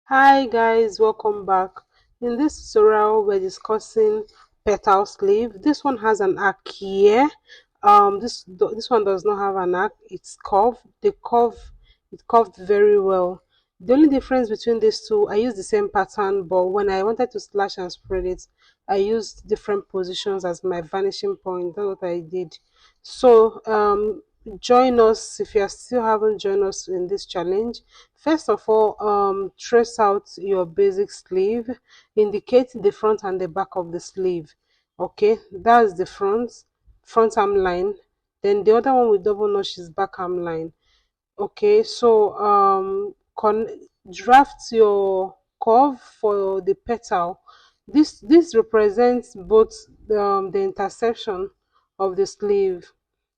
Hi guys, welcome back. In this tutorial we're discussing petal sleeve. This one has an arc here. This one does not have an arc. It's curved. It curved very well. The only difference between these two, I used the same pattern, but when I wanted to slash and spread it, I used different positions as my vanishing point. That's what I did. So join us if you are still haven't joined us in this challenge. First of all, trace out your basic sleeve. Indicate the front and the back of the sleeve. Okay, that's the front arm line. Then the other one with double notch is back arm line. Okay, so draft your curve for the petal. This represents both the intersection of the sleeve.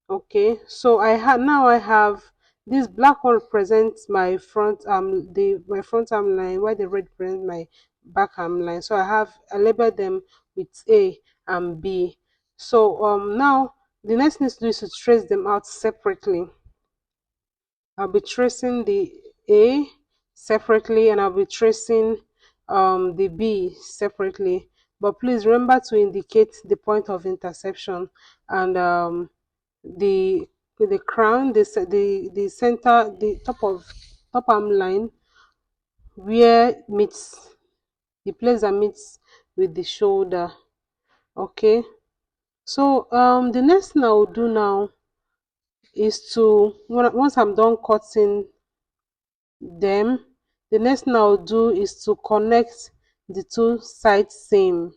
Okay, so I have this black one represents my front arm line, while the red represents my back arm line. So I labeled them with A and B. So now the next thing to do is to trace them out separately. I'll be tracing the A separately, and I'll be tracing the B separately. But please remember to indicate the point of intersection and the crown, the center, the top arm line where meets the place that meets with the shoulder. Okay, so the next thing I will do now is once I'm done cutting them, the next thing I'll do is to connect the two sides seam.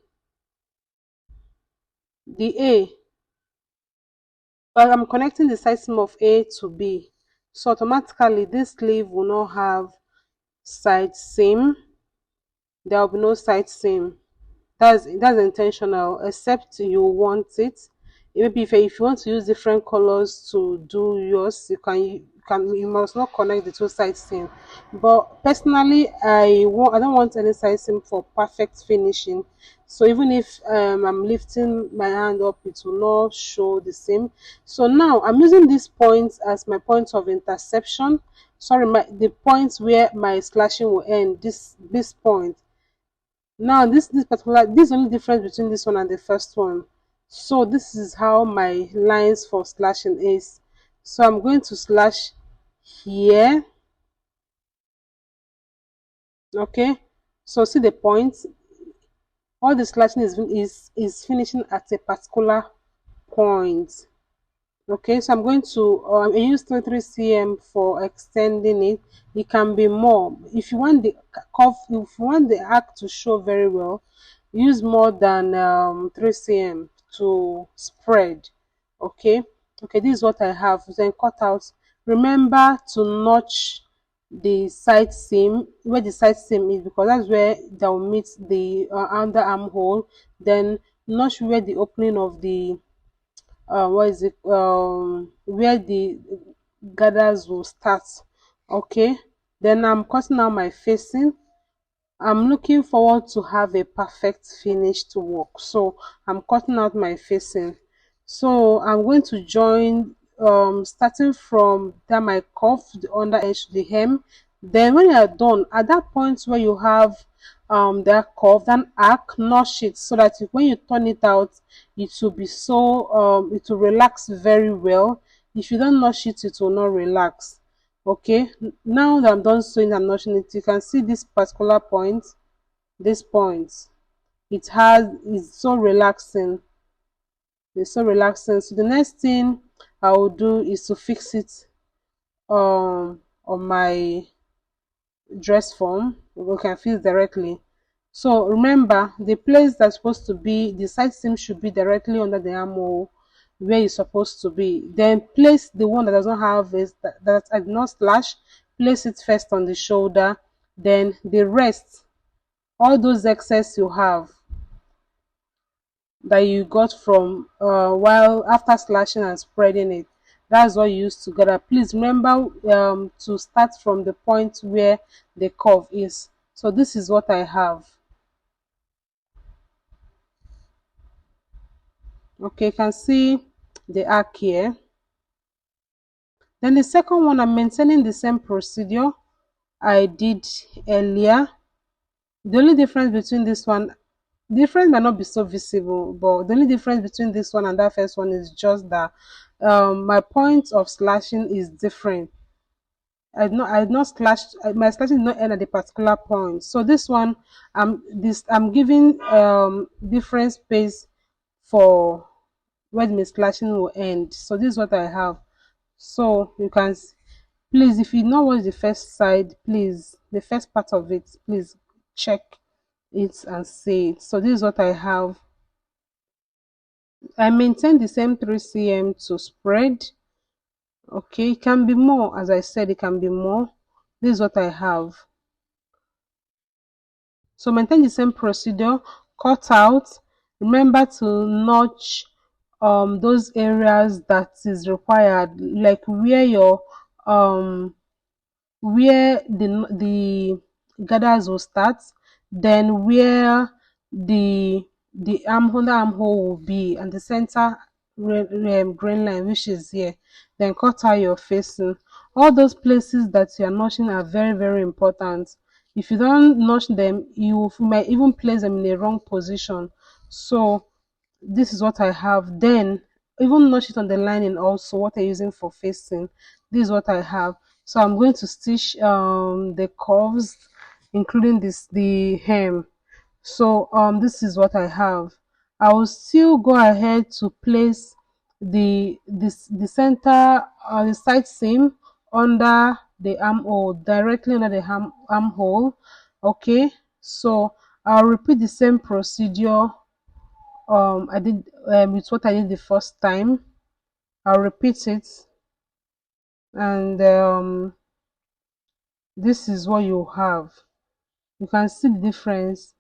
The A, well, I'm connecting the side seam of A to B, so automatically this sleeve will not have side seam. There will be no side seam. That's intentional, except you want it. Maybe if you want to use different colors to do yours, you must not connect the two side seam. But personally, I don't want any side seam for perfect finishing. So even if I'm lifting my hand up, it will not show the same. So now I'm using these points as my points of interception. Sorry, the points where my slashing will end. This point. Now this is the only difference between this one and the first one. So this is how my lines for slashing is. So I'm going to slash here. Okay, so see the points. All the slashing is finishing at a particular point. Okay, so I'm going to I use 23 cm for extending it. It can be more if you want the curve. If you want the arc to show very well, use more than 3 cm to spread. Okay, this is what I have. Then cut out. Remember to notch the side seam where the side seam is, because that's where that will meet the under armhole. Then notch where the opening of the what is it where the gathers will start. Okay, then I'm cutting out my facing. I'm looking forward to have a perfect finish to work, so I'm cutting out my facing. So I'm going to join starting from that my cuff, the under edge to the hem. Then when you are done, at that point where you have that curve, then arc, notch it so that when you turn it out, it will be so it will relax very well. If you don't notch it, it will not relax. Okay, now that I'm done sewing and notching it, you can see this particular point, this point, it's so relaxing. It's so relaxing. So the next thing I will do is to fix it on my dress form. We can fix directly. So remember, the place that's supposed to be, the side seam should be directly under the armhole where it's supposed to be. Then place the one that doesn't have is that I did not slash, place it first on the shoulder. Then the rest, all those excess you have that you got from while after slashing and spreading it, that's what you use together. Please remember to start from the point where the curve is. So this is what I have. Okay, you can see the arc here. Then the second one, I'm maintaining the same procedure I did earlier. The only difference between this one, difference might not be so visible, but the only difference between this one and that first one is just that my point of slashing is different. I not slashed, my slashing did not end at a particular point. So this one, I'm giving different space for where the slashing will end. So this is what I have. So you can please, if you know what's the first side, please, the first part of it, please check it and see it. So this is what I have. I maintain the same 3 cm to spread. Okay, it can be more, as I said, it can be more. This is what I have. So maintain the same procedure, cut out. Remember to notch those areas that is required, like where the gathers will start, then where the armhole will be, and the center grain line, which is here. Then cut out your facing. All those places that you are notching are very, very important. If you don't notch them, you might even place them in a wrong position. So this is what I have. Then even notch it on the lining also, what I'm using for facing. This is what I have. So I'm going to stitch the curves, including the hem. So this is what I have. I will still go ahead to place the center, the side seam under the armhole, directly under the armhole. Okay, so I'll repeat the same procedure I did with what I did the first time. I'll repeat it, and this is what you have. You can see the difference.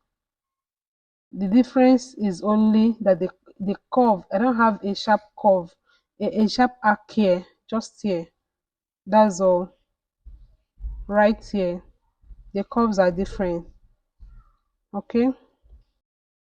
The difference is only that the curve, I don't have a sharp curve, a sharp arc here, just here. That's all. Right here, the curves are different. Okay.